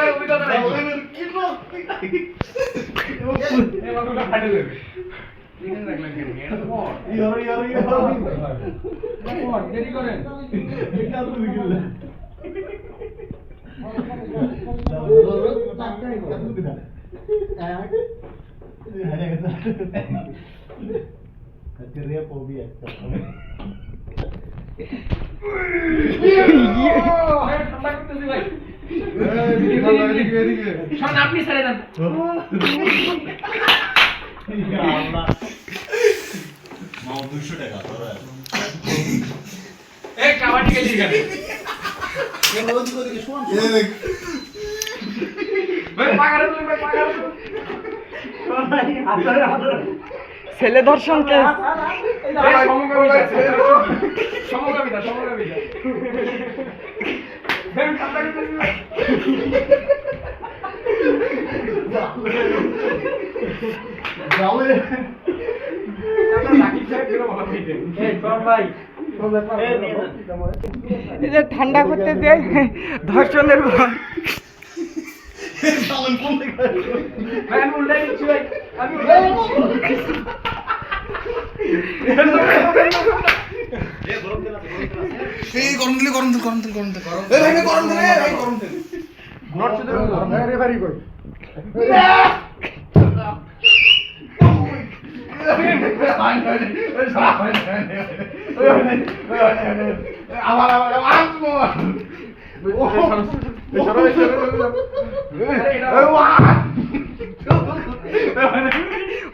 অভিজ্ঞতা নাই কি লোক এই বাবুটা ফাটে যাবে এখানে রাখলেন কেন এটা তো বড় ইয়ার বড় দেরি করেন এটা তো বিগিল Akhirnya fobia. শোন আপনি ছেড়ে দেন মাও 200 টাকা ধরে এই কাবাডি খেলি কেন রোজ করে কি শোন ভাই পাগারে তুই ভাই পাগারে ছেলে ধর্ষণ কেস সমকামিতা এই যে ঠান্ডা করতে যে ধর্ষণের ভয় আমি উল্টাই দিচ্ছি ভাই আমি উল্টাই দিচ্ছি এই গরম দিলে গরম এই ভাই গরম দিলে এই গরম দিলে নট শুধু গরম রেফারি কই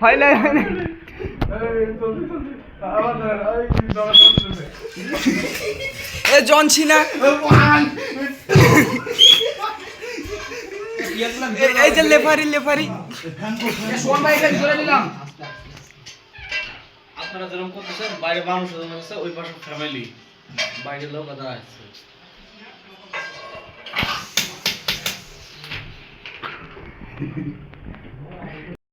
হয় না এ জন সিনা এই যে লেফারি আপনারা যেরকম করতেছেন বাইরে মানুষ আছে ওই পাশে ফ্যামিলি বাইরে লোক যারা আছে